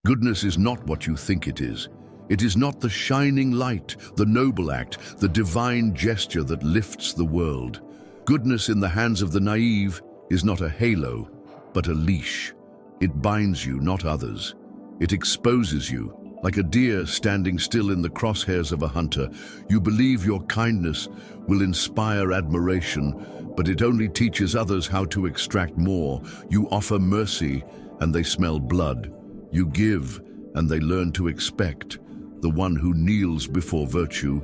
Goodness is not what you think it is. It is not the shining light, the noble act, the divine gesture that lifts the world. Goodness in the hands of the naive is not a halo, but a leash. It binds you, not others. It exposes you. Like a deer standing still in the crosshairs of a hunter, you believe your kindness will inspire admiration, but it only teaches others how to extract more. You offer mercy, and they smell blood. You give, and they learn to expect. The one who kneels before virtue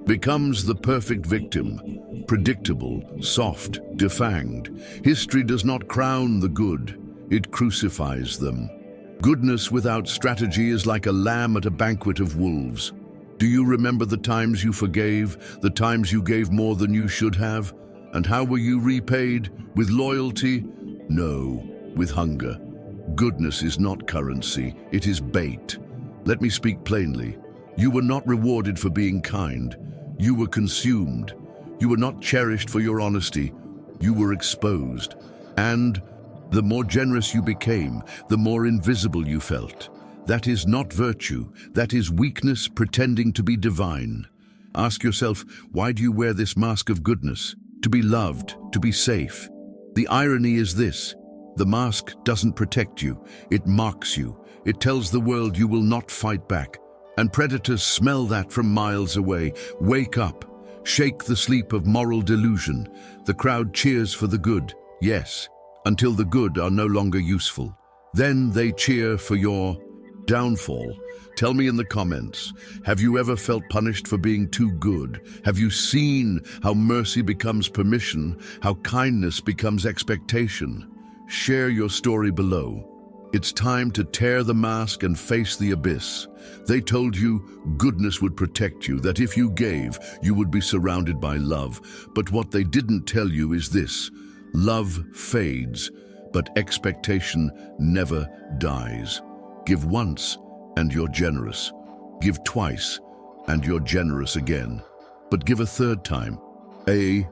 becomes the perfect victim, predictable, soft, defanged. History does not crown the good, it crucifies them. Goodness without strategy is like a lamb at a banquet of wolves. Do you remember the times you forgave, the times you gave more than you should have? And how were you repaid? With loyalty? No, with hunger. Goodness is not currency, it is bait. Let me speak plainly. You were not rewarded for being kind. You were consumed. You were not cherished for your honesty. You were exposed. And the more generous you became, the more invisible you felt. That is not virtue. That is weakness pretending to be divine. Ask yourself, why do you wear this mask of goodness? To be loved, to be safe. The irony is this. The mask doesn't protect you. It mocks you. It tells the world you will not fight back. And predators smell that from miles away. Wake up. Shake the sleep of moral delusion. The crowd cheers for the good, yes, until the good are no longer useful. Then they cheer for your downfall. Tell me in the comments, have you ever felt punished for being too good? Have you seen how mercy becomes permission, how kindness becomes expectation? Share your story below. It's time to tear the mask and face the abyss. They told you goodness would protect you, that if you gave, you would be surrounded by love. But what they didn't tell you is this: love fades, but expectation never dies. Give once, and you're generous. Give twice, and you're generous again. But give a third time, a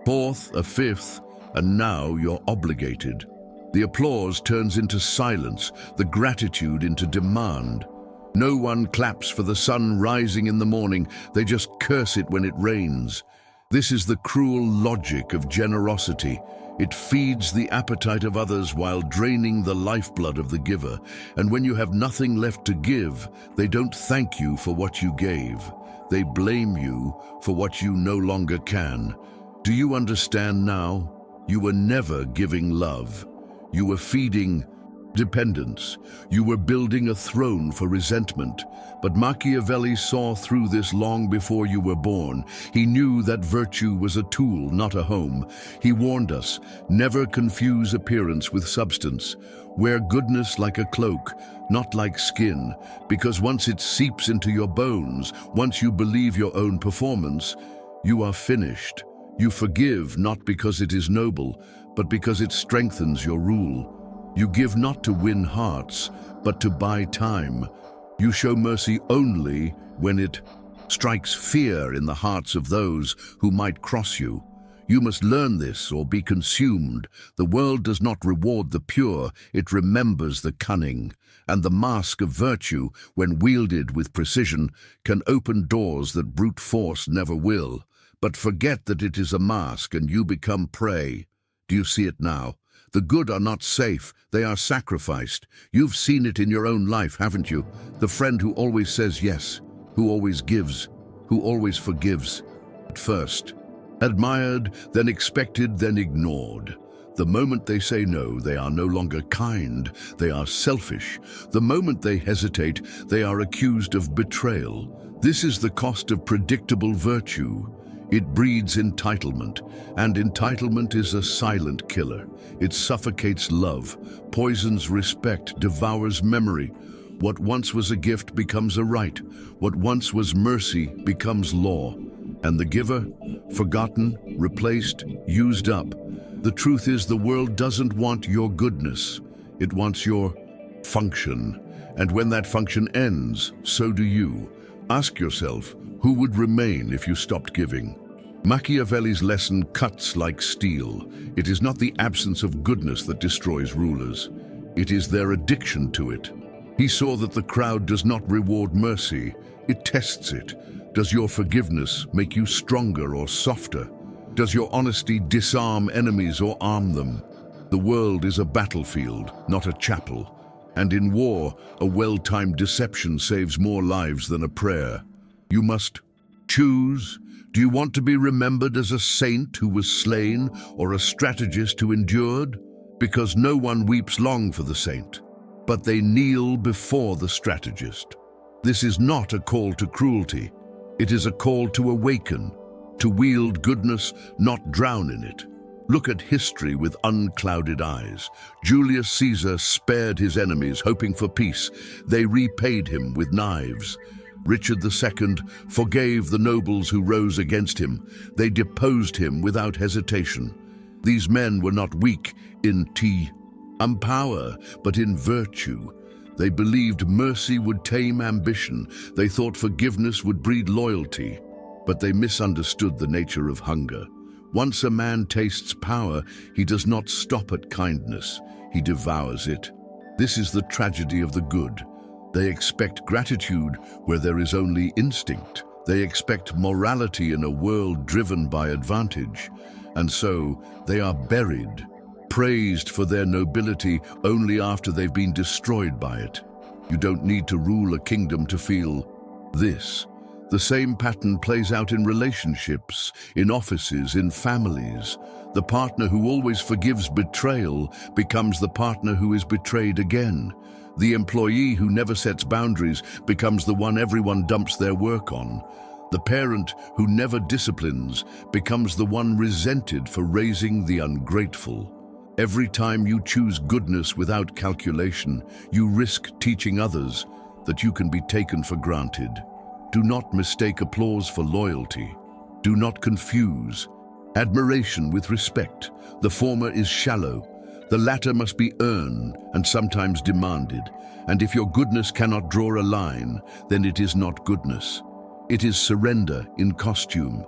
fourth, a fifth, and now you're obligated. The applause turns into silence, the gratitude into demand. No one claps for the sun rising in the morning, they just curse it when it rains. This is the cruel logic of generosity. It feeds the appetite of others while draining the lifeblood of the giver. And when you have nothing left to give, they don't thank you for what you gave. They blame you for what you no longer can. Do you understand now? You were never giving love. You were feeding dependence. You were building a throne for resentment. But Machiavelli saw through this long before you were born. He knew that virtue was a tool, not a home. He warned us, never confuse appearance with substance. Wear goodness like a cloak, not like skin, because once it seeps into your bones, once you believe your own performance, you are finished. You forgive not because it is noble, but because it strengthens your rule. You give not to win hearts, but to buy time. You show mercy only when it strikes fear in the hearts of those who might cross you. You must learn this or be consumed. The world does not reward the pure, it remembers the cunning. And the mask of virtue, when wielded with precision, can open doors that brute force never will. But forget that it is a mask and you become prey. Do you see it now? The good are not safe, they are sacrificed. You've seen it in your own life, haven't you? The friend who always says yes, who always gives, who always forgives. At first, admired, then expected, then ignored. The moment they say no, they are no longer kind, they are selfish. The moment they hesitate, they are accused of betrayal. This is the cost of predictable virtue. It breeds entitlement, and entitlement is a silent killer. It suffocates love, poisons respect, devours memory. What once was a gift becomes a right. What once was mercy becomes law. And the giver, forgotten, replaced, used up. The truth is, the world doesn't want your goodness. It wants your function. And when that function ends, so do you. Ask yourself, who would remain if you stopped giving? Machiavelli's lesson cuts like steel. It is not the absence of goodness that destroys rulers. It is their addiction to it. He saw that the crowd does not reward mercy, it tests it. Does your forgiveness make you stronger or softer? Does your honesty disarm enemies or arm them? The world is a battlefield, not a chapel. And in war, a well-timed deception saves more lives than a prayer. You must choose. Do you want to be remembered as a saint who was slain or a strategist who endured? Because no one weeps long for the saint, but they kneel before the strategist. This is not a call to cruelty. It is a call to awaken, to wield goodness, not drown in it. Look at history with unclouded eyes. Julius Caesar spared his enemies, hoping for peace. They repaid him with knives. Richard II forgave the nobles who rose against him. They deposed him without hesitation. These men were not weak in power, but in virtue. They believed mercy would tame ambition. They thought forgiveness would breed loyalty. But they misunderstood the nature of hunger. Once a man tastes power, he does not stop at kindness. He devours it. This is the tragedy of the good. They expect gratitude where there is only instinct. They expect morality in a world driven by advantage. And so they are buried, praised for their nobility only after they've been destroyed by it. You don't need to rule a kingdom to feel this. The same pattern plays out in relationships, in offices, in families. The partner who always forgives betrayal becomes the partner who is betrayed again. The employee who never sets boundaries becomes the one everyone dumps their work on. The parent who never disciplines becomes the one resented for raising the ungrateful. Every time you choose goodness without calculation, you risk teaching others that you can be taken for granted. Do not mistake applause for loyalty. Do not confuse admiration with respect. The former is shallow. The latter must be earned and sometimes demanded. And if your goodness cannot draw a line, then it is not goodness. It is surrender in costume.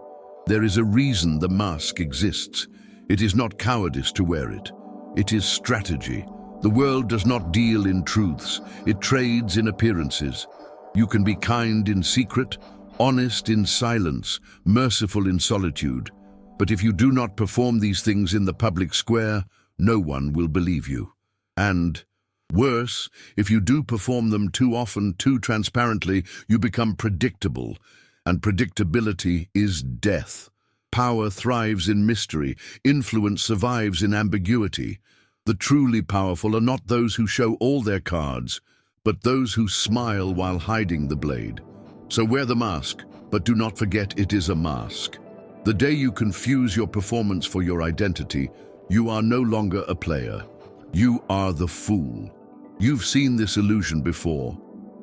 There is a reason the mask exists. It is not cowardice to wear it. It is strategy. The world does not deal in truths. It trades in appearances. You can be kind in secret, honest in silence, merciful in solitude. But if you do not perform these things in the public square, no one will believe you. And worse, if you do perform them too often, too transparently, you become predictable. And predictability is death. Power thrives in mystery. Influence survives in ambiguity. The truly powerful are not those who show all their cards, but those who smile while hiding the blade. So wear the mask, but do not forget it is a mask. The day you confuse your performance for your identity, you are no longer a player. You are the fool. You've seen this illusion before.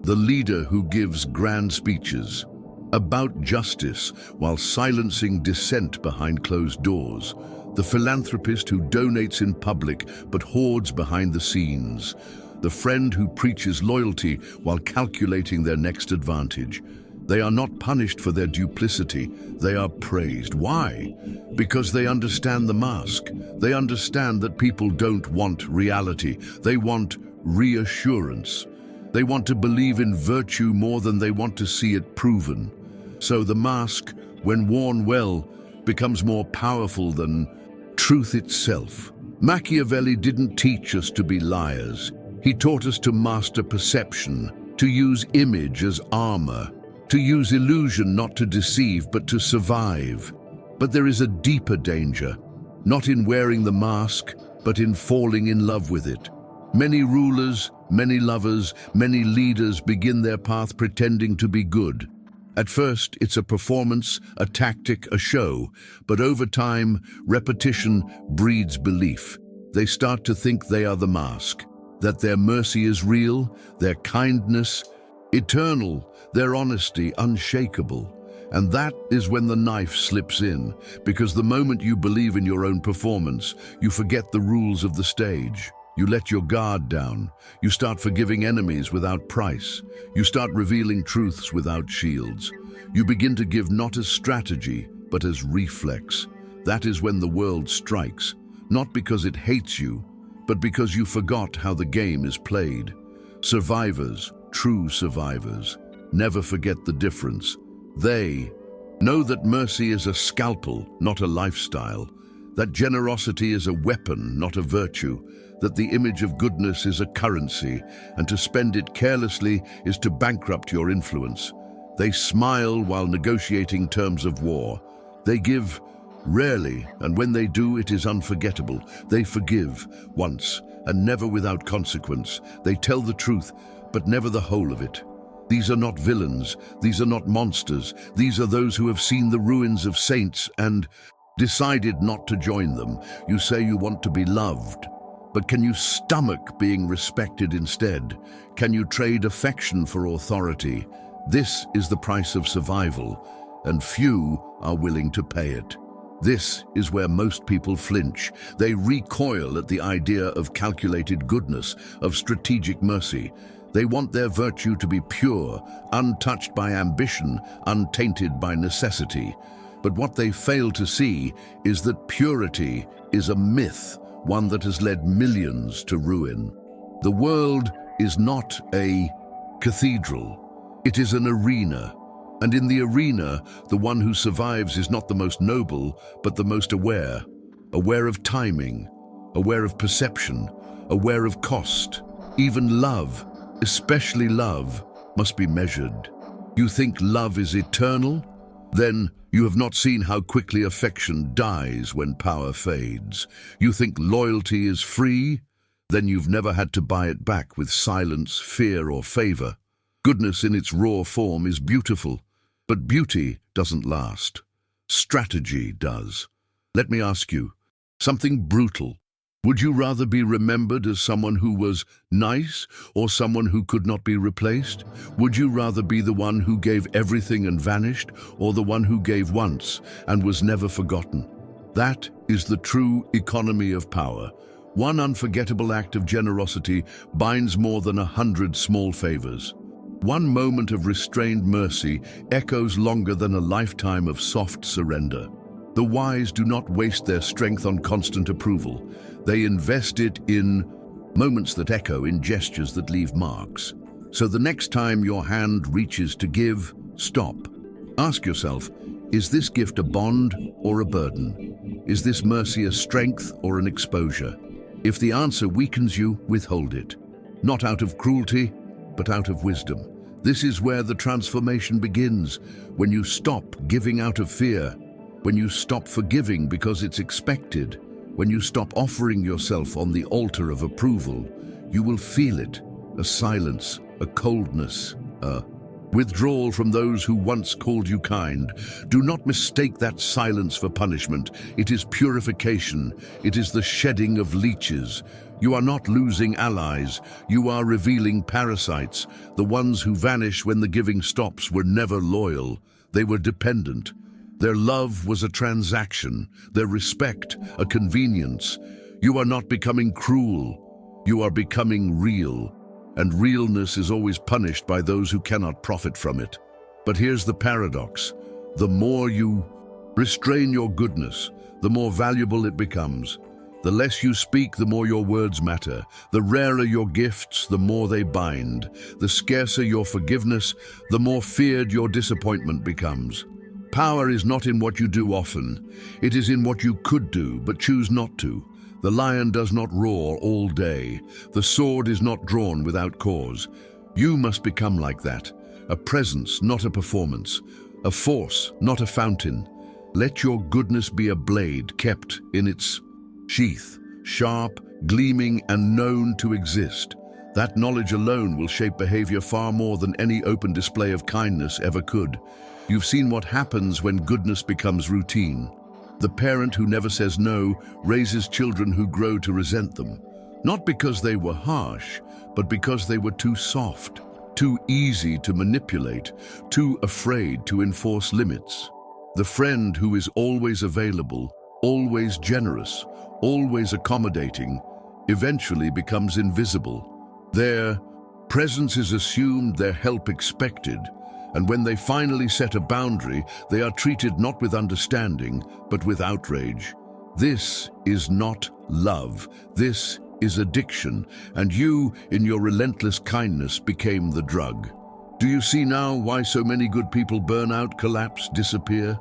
The leader who gives grand speeches about justice while silencing dissent behind closed doors. The philanthropist who donates in public but hoards behind the scenes. The friend who preaches loyalty while calculating their next advantage. They are not punished for their duplicity, they are praised. Why? Because they understand the mask. They understand that people don't want reality. They want reassurance. They want to believe in virtue more than they want to see it proven. So the mask, when worn well, becomes more powerful than truth itself. Machiavelli didn't teach us to be liars. He taught us to master perception, to use image as armor, to use illusion not to deceive but to survive. But there is a deeper danger, not in wearing the mask, but in falling in love with it. Many rulers, many lovers, many leaders begin their path pretending to be good. At first, it's a performance, a tactic, a show, but over time, repetition breeds belief. They start to think they are the mask, that their mercy is real, their kindness eternal, their honesty unshakable. And that is when the knife slips in, because the moment you believe in your own performance, you forget the rules of the stage. You let your guard down. You start forgiving enemies without price. You start revealing truths without shields. You begin to give not as strategy, but as reflex. That is when the world strikes, not because it hates you, but because you forgot how the game is played. Survivors, true survivors, never forget the difference. They know that mercy is a scalpel, not a lifestyle, that generosity is a weapon, not a virtue, that the image of goodness is a currency, and to spend it carelessly is to bankrupt your influence. They smile while negotiating terms of war. They give rarely, and when they do, it is unforgettable. They forgive once, and never without consequence. They tell the truth, but never the whole of it. These are not villains, these are not monsters, these are those who have seen the ruins of saints and decided not to join them. You say you want to be loved, but can you stomach being respected instead? Can you trade affection for authority? This is the price of survival, and few are willing to pay it. This is where most people flinch. They recoil at the idea of calculated goodness, of strategic mercy. They want their virtue to be pure, untouched by ambition, untainted by necessity. But what they fail to see is that purity is a myth, one that has led millions to ruin. The world is not a cathedral. It is an arena. And in the arena, the one who survives is not the most noble, but the most aware. Aware of timing, aware of perception, aware of cost. Even love, especially love, must be measured. You think love is eternal? Then you have not seen how quickly affection dies when power fades. You think loyalty is free? Then you've never had to buy it back with silence, fear, or favor. Goodness in its raw form is beautiful, but beauty doesn't last. Strategy does. Let me ask you, something brutal. Would you rather be remembered as someone who was nice or someone who could not be replaced? Would you rather be the one who gave everything and vanished, or the one who gave once and was never forgotten? That is the true economy of power. One unforgettable act of generosity binds more than 100 small favors. One moment of restrained mercy echoes longer than a lifetime of soft surrender. The wise do not waste their strength on constant approval. They invest it in moments that echo, in gestures that leave marks. So the next time your hand reaches to give, stop. Ask yourself, is this gift a bond or a burden? Is this mercy a strength or an exposure? If the answer weakens you, withhold it. Not out of cruelty, but out of wisdom. This is where the transformation begins, when you stop giving out of fear, when you stop forgiving because it's expected, when you stop offering yourself on the altar of approval. You will feel it, a silence, a coldness, a withdrawal from those who once called you kind. Do not mistake that silence for punishment. It is purification. It is the shedding of leeches. You are not losing allies. You are revealing parasites. The ones who vanish when the giving stops were never loyal. They were dependent. Their love was a transaction, their respect a convenience. You are not becoming cruel. You are becoming real. And realness is always punished by those who cannot profit from it. But here's the paradox. The more you restrain your goodness, the more valuable it becomes. The less you speak, the more your words matter. The rarer your gifts, the more they bind. The scarcer your forgiveness, the more feared your disappointment becomes. Power is not in what you do often. It is in what you could do, but choose not to. The lion does not roar all day. The sword is not drawn without cause. You must become like that. A presence, not a performance. A force, not a fountain. Let your goodness be a blade kept in its sheath, sharp, gleaming, and known to exist. That knowledge alone will shape behavior far more than any open display of kindness ever could. You've seen what happens when goodness becomes routine. The parent who never says no raises children who grow to resent them. Not because they were harsh, but because they were too soft, too easy to manipulate, too afraid to enforce limits. The friend who is always available, always generous, always accommodating, eventually becomes invisible. Their presence is assumed, their help expected, and when they finally set a boundary, they are treated not with understanding, but with outrage. This is not love. This is addiction, and you, in your relentless kindness, became the drug. Do you see now why so many good people burn out, collapse, disappear?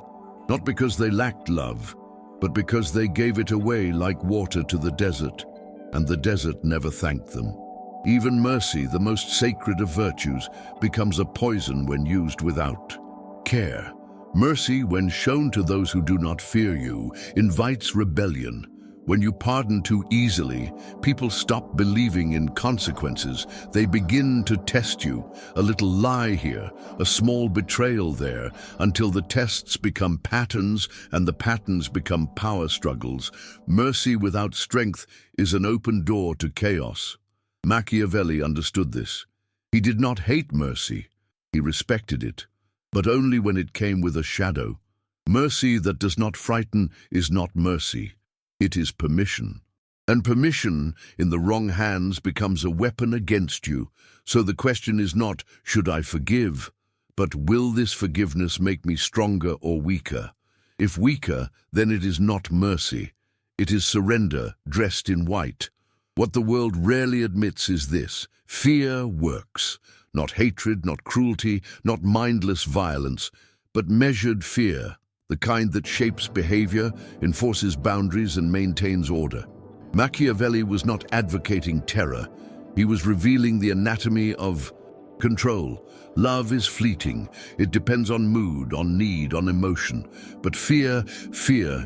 Not because they lacked love, but because they gave it away like water to the desert, and the desert never thanked them. Even mercy, the most sacred of virtues, becomes a poison when used without care. Mercy, when shown to those who do not fear you, invites rebellion. When you pardon too easily, people stop believing in consequences. They begin to test you. A little lie here, a small betrayal there, until the tests become patterns and the patterns become power struggles. Mercy without strength is an open door to chaos. Machiavelli understood this. He did not hate mercy. He respected it, but only when it came with a shadow. Mercy that does not frighten is not mercy. It is permission. And permission in the wrong hands becomes a weapon against you. So the question is not, should I forgive? But will this forgiveness make me stronger or weaker? If weaker, then it is not mercy. It is surrender dressed in white. What the world rarely admits is this: fear works. Not hatred, not cruelty, not mindless violence, but measured fear. The kind that shapes behavior, enforces boundaries, and maintains order. Machiavelli was not advocating terror. He was revealing the anatomy of control. Love is fleeting. It depends on mood, on need, on emotion. But fear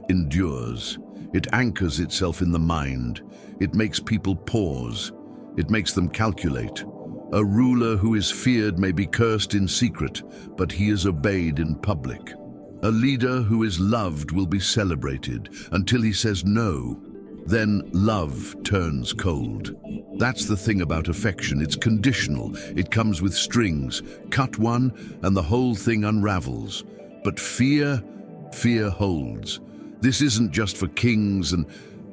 endures. It anchors itself in the mind. It makes people pause. It makes them calculate. A ruler who is feared may be cursed in secret, but he is obeyed in public. A leader who is loved will be celebrated until he says no. Then love turns cold. That's the thing about affection. It's conditional. It comes with strings. Cut one and the whole thing unravels. But fear holds. This isn't just for kings and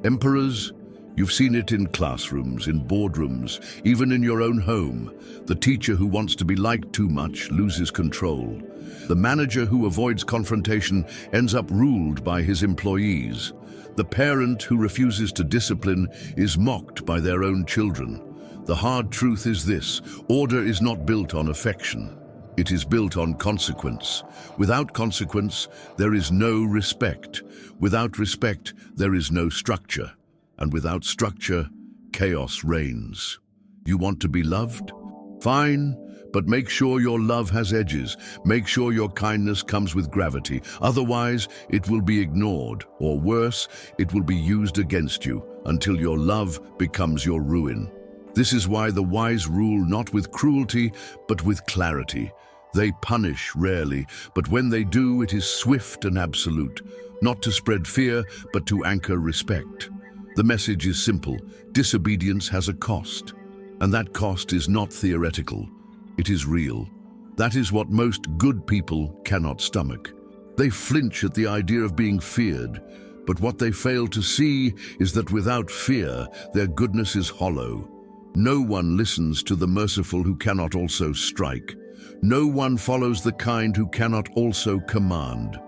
emperors. You've seen it in classrooms, in boardrooms, even in your own home. The teacher who wants to be liked too much loses control. The manager who avoids confrontation ends up ruled by his employees. The parent who refuses to discipline is mocked by their own children. The hard truth is this: order is not built on affection. It is built on consequence. Without consequence, there is no respect. Without respect, there is no structure. And without structure, chaos reigns. You want to be loved? Fine, but make sure your love has edges. Make sure your kindness comes with gravity. Otherwise, it will be ignored, or worse, it will be used against you until your love becomes your ruin. This is why the wise rule not with cruelty, but with clarity. They punish rarely, but when they do, it is swift and absolute. Not to spread fear, but to anchor respect. The message is simple: disobedience has a cost. And that cost is not theoretical, it is real. That is what most good people cannot stomach. They flinch at the idea of being feared, but what they fail to see is that without fear, their goodness is hollow. No one listens to the merciful who cannot also strike. No one follows the kind who cannot also command.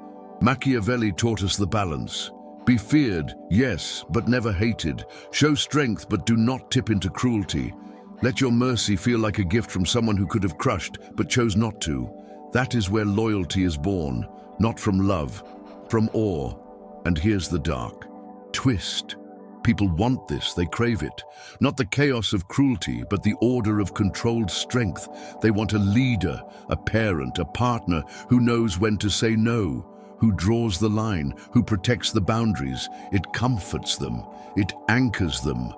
Machiavelli taught us the balance. Be feared, yes, but never hated. Show strength, but do not tip into cruelty. Let your mercy feel like a gift from someone who could have crushed, but chose not to. That is where loyalty is born, not from love, from awe. And here's the dark twist. People want this, they crave it. Not the chaos of cruelty, but the order of controlled strength. They want a leader, a parent, a partner who knows when to say no, who draws the line, who protects the boundaries. It comforts them, it anchors them.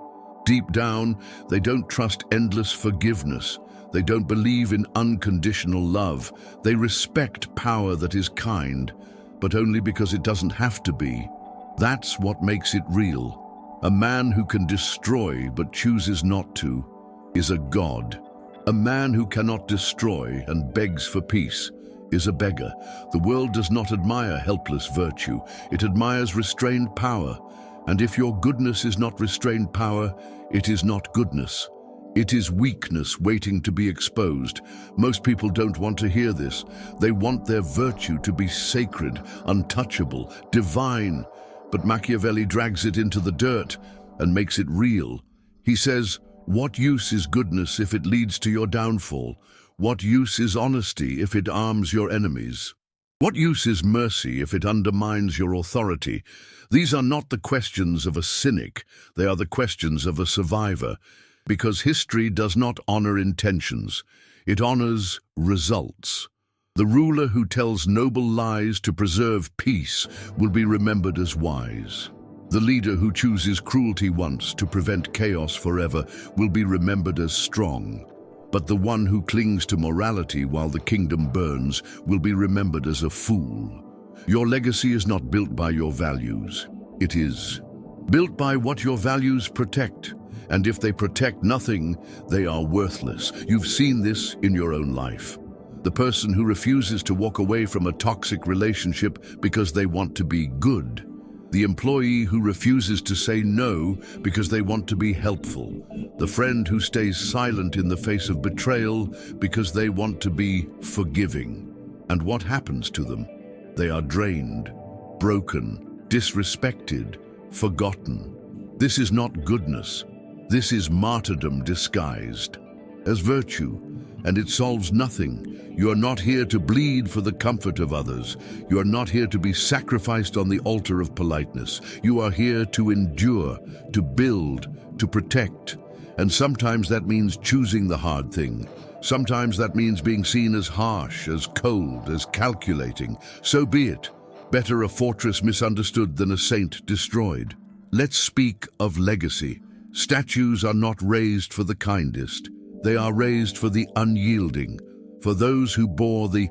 Deep down, they don't trust endless forgiveness. They don't believe in unconditional love. They respect power that is kind, but only because it doesn't have to be. That's what makes it real. A man who can destroy but chooses not to is a god. A man who cannot destroy and begs for peace is a beggar. The world does not admire helpless virtue. It admires restrained power. And if your goodness is not restrained power, it is not goodness. It is weakness waiting to be exposed. Most people don't want to hear this. They want their virtue to be sacred, untouchable, divine. But Machiavelli drags it into the dirt and makes it real. He says, "What use is goodness if it leads to your downfall? What use is honesty if it arms your enemies? What use is mercy if it undermines your authority?" These are not the questions of a cynic, they are the questions of a survivor, because history does not honor intentions, it honors results. The ruler who tells noble lies to preserve peace will be remembered as wise. The leader who chooses cruelty once to prevent chaos forever will be remembered as strong. But the one who clings to morality while the kingdom burns will be remembered as a fool. Your legacy is not built by your values. It is built by what your values protect. And if they protect nothing, they are worthless. You've seen this in your own life. The person who refuses to walk away from a toxic relationship because they want to be good. The employee who refuses to say no because they want to be helpful. The friend who stays silent in the face of betrayal because they want to be forgiving. And what happens to them? They are drained, broken, disrespected, forgotten. This is not goodness. This is martyrdom disguised as virtue, and it solves nothing. You are not here to bleed for the comfort of others. You are not here to be sacrificed on the altar of politeness. You are here to endure, to build, to protect. And sometimes that means choosing the hard thing. Sometimes that means being seen as harsh, as cold, as calculating. So be it. Better a fortress misunderstood than a saint destroyed. Let's speak of legacy. Statues are not raised for the kindest. They are raised for the unyielding, for those who bore the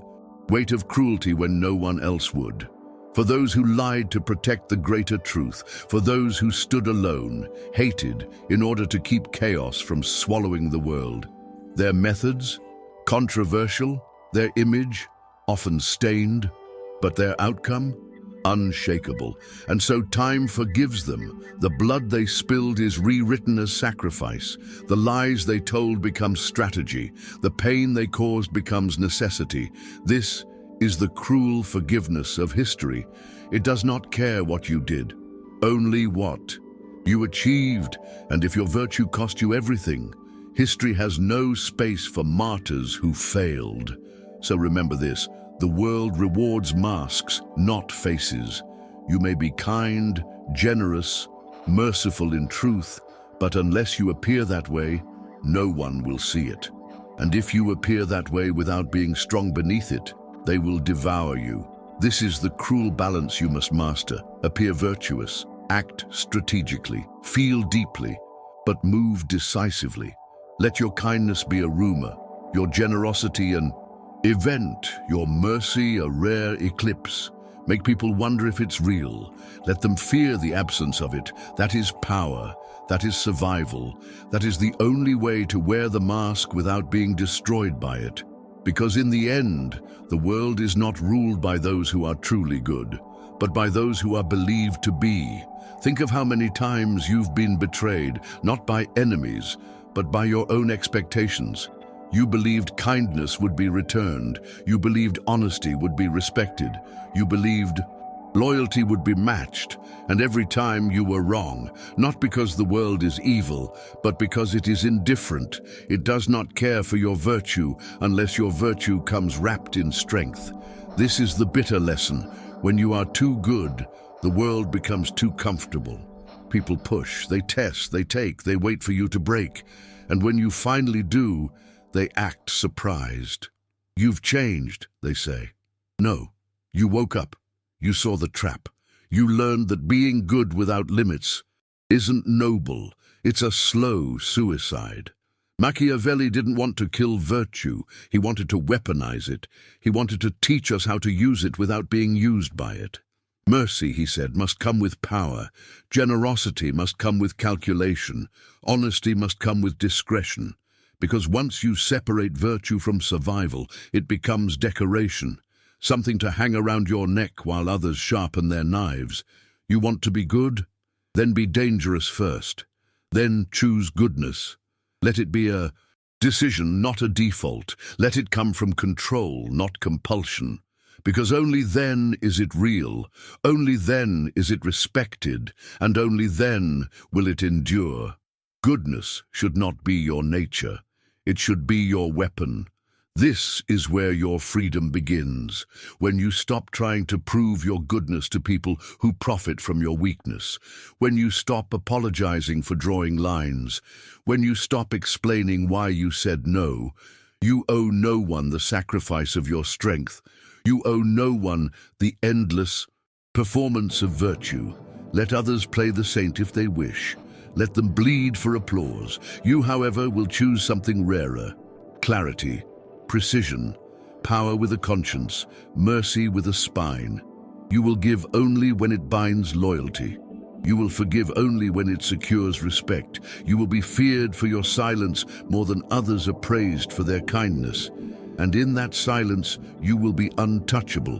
weight of cruelty when no one else would, for those who lied to protect the greater truth, for those who stood alone, hated, in order to keep chaos from swallowing the world. Their methods, controversial, their image, often stained, but their outcome, unshakable. And so time forgives them. The blood they spilled is rewritten as sacrifice. The lies they told become strategy. The pain they caused becomes necessity. This is the cruel forgiveness of history. It does not care what you did, only what you achieved. And if your virtue cost you everything, history has no space for martyrs who failed. So remember this. The world rewards masks, not faces. You may be kind, generous, merciful in truth, but unless you appear that way, no one will see it. And if you appear that way without being strong beneath it, they will devour you. This is the cruel balance you must master. Appear virtuous, act strategically, feel deeply, but move decisively. Let your kindness be a rumor, your generosity an event, your mercy a rare eclipse. Make people wonder if it's real. Let them fear the absence of it. That is power. That is survival. That is the only way to wear the mask without being destroyed by it. Because in the end, the world is not ruled by those who are truly good, but by those who are believed to be. Think of how many times you've been betrayed, not by enemies, but by your own expectations. You believed kindness would be returned. You believed honesty would be respected. You believed loyalty would be matched. And every time you were wrong, not because the world is evil, but because it is indifferent. It does not care for your virtue unless your virtue comes wrapped in strength. This is the bitter lesson. When you are too good, the world becomes too comfortable. People push, they test, they take, they wait for you to break. And when you finally do, they act surprised. You've changed, they say. No, you woke up. You saw the trap. You learned that being good without limits isn't noble. It's a slow suicide. Machiavelli didn't want to kill virtue. He wanted to weaponize it. He wanted to teach us how to use it without being used by it. Mercy, he said, must come with power. Generosity must come with calculation. Honesty must come with discretion. Because once you separate virtue from survival, it becomes decoration, something to hang around your neck while others sharpen their knives. You want to be good? Then be dangerous first. Then choose goodness. Let it be a decision, not a default. Let it come from control, not compulsion. Because only then is it real, only then is it respected, and only then will it endure. Goodness should not be your nature. It should be your weapon. This is where your freedom begins, when you stop trying to prove your goodness to people who profit from your weakness, when you stop apologizing for drawing lines, when you stop explaining why you said no. You owe no one the sacrifice of your strength. You owe no one the endless performance of virtue. Let others play the saint if they wish. Let them bleed for applause. You, however, will choose something rarer: clarity, precision, power with a conscience, mercy with a spine. You will give only when it binds loyalty. You will forgive only when it secures respect. You will be feared for your silence more than others are praised for their kindness. And in that silence, you will be untouchable.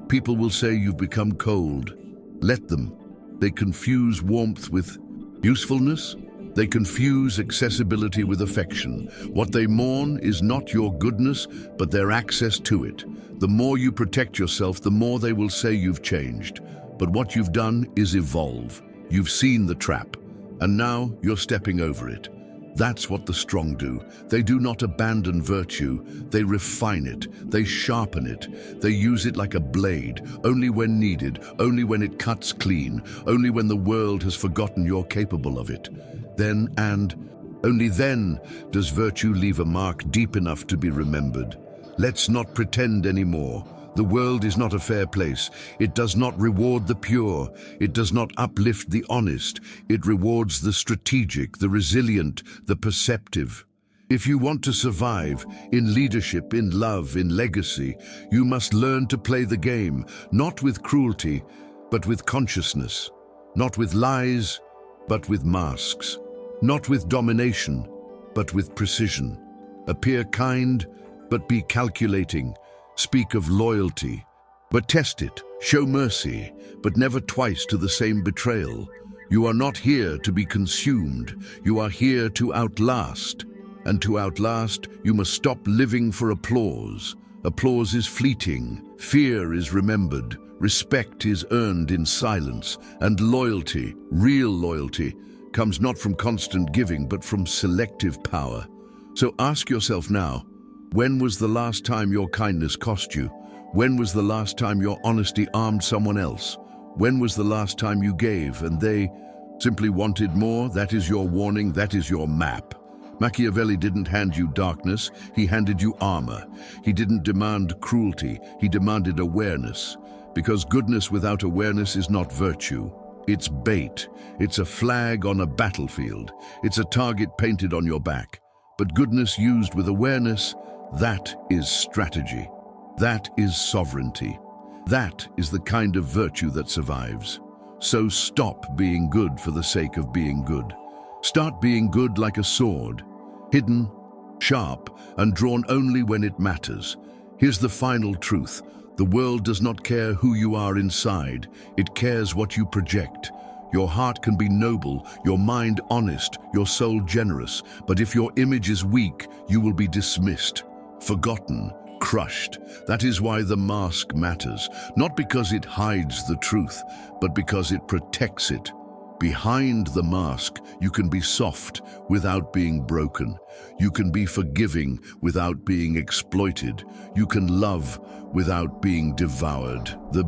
People will say you've become cold. Let them. They confuse warmth with usefulness. They confuse accessibility with affection. What they mourn is not your goodness, but their access to it. The more you protect yourself, the more they will say you've changed. But what you've done is evolve. You've seen the trap, and now you're stepping over it. That's what the strong do. They do not abandon virtue. They refine it. They sharpen it. They use it like a blade, only when needed, only when it cuts clean, only when the world has forgotten you're capable of it. Then, and only then, does virtue leave a mark deep enough to be remembered. Let's not pretend anymore. The world is not a fair place. It does not reward the pure. It does not uplift the honest. It rewards the strategic, the resilient, the perceptive. If you want to survive in leadership, in love, in legacy, you must learn to play the game, not with cruelty, but with consciousness, not with lies, but with masks. Not with domination, but with precision. Appear kind, but be calculating. Speak of loyalty, but test it. Show mercy, but never twice to the same betrayal. You are not here to be consumed. You are here to outlast. And to outlast, you must stop living for applause. Applause is fleeting. Fear is remembered. Respect is earned in silence. And loyalty, real loyalty, comes not from constant giving, but from selective power. So ask yourself now, when was the last time your kindness cost you? When was the last time your honesty armed someone else? When was the last time you gave and they simply wanted more? That is your warning, that is your map. Machiavelli didn't hand you darkness, he handed you armor. He didn't demand cruelty, he demanded awareness. Because goodness without awareness is not virtue. It's bait. It's a flag on a battlefield. It's a target painted on your back. But goodness used with awareness, that is strategy. That is sovereignty. That is the kind of virtue that survives. So stop being good for the sake of being good. Start being good like a sword, hidden, sharp, and drawn only when it matters. Here's the final truth. The world does not care who you are inside. It cares what you project. Your heart can be noble, your mind honest, your soul generous. But if your image is weak, you will be dismissed, forgotten, crushed. That is why the mask matters. Not because it hides the truth, but because it protects it. Behind the mask, you can be soft without being broken. You can be forgiving without being exploited. You can love without being devoured. The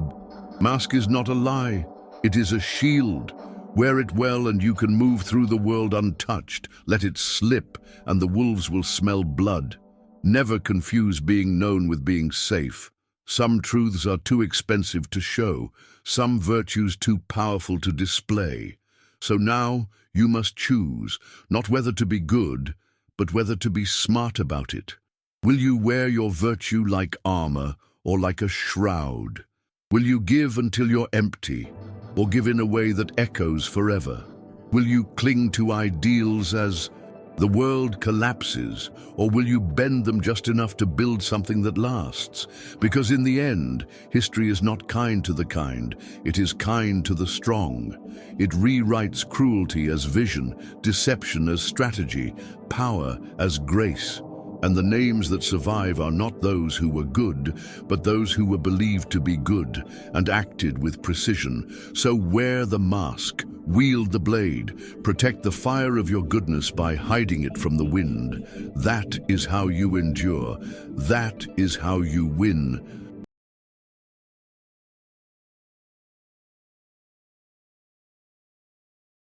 mask is not a lie. It is a shield. Wear it well and you can move through the world untouched. Let it slip and the wolves will smell blood. Never confuse being known with being safe. Some truths are too expensive to show. Some virtues too powerful to display. So now you must choose, not whether to be good, but whether to be smart about it. Will you wear your virtue like armor or like a shroud? Will you give until you're empty, or give in a way that echoes forever? Will you cling to ideals as the world collapses, or will you bend them just enough to build something that lasts? Because in the end, history is not kind to the kind, it is kind to the strong. It rewrites cruelty as vision, deception as strategy, power as grace. And the names that survive are not those who were good, but those who were believed to be good and acted with precision. So wear the mask, Wield the blade. Protect the fire of your goodness by hiding it from the wind. That is how you endure. That is how you win.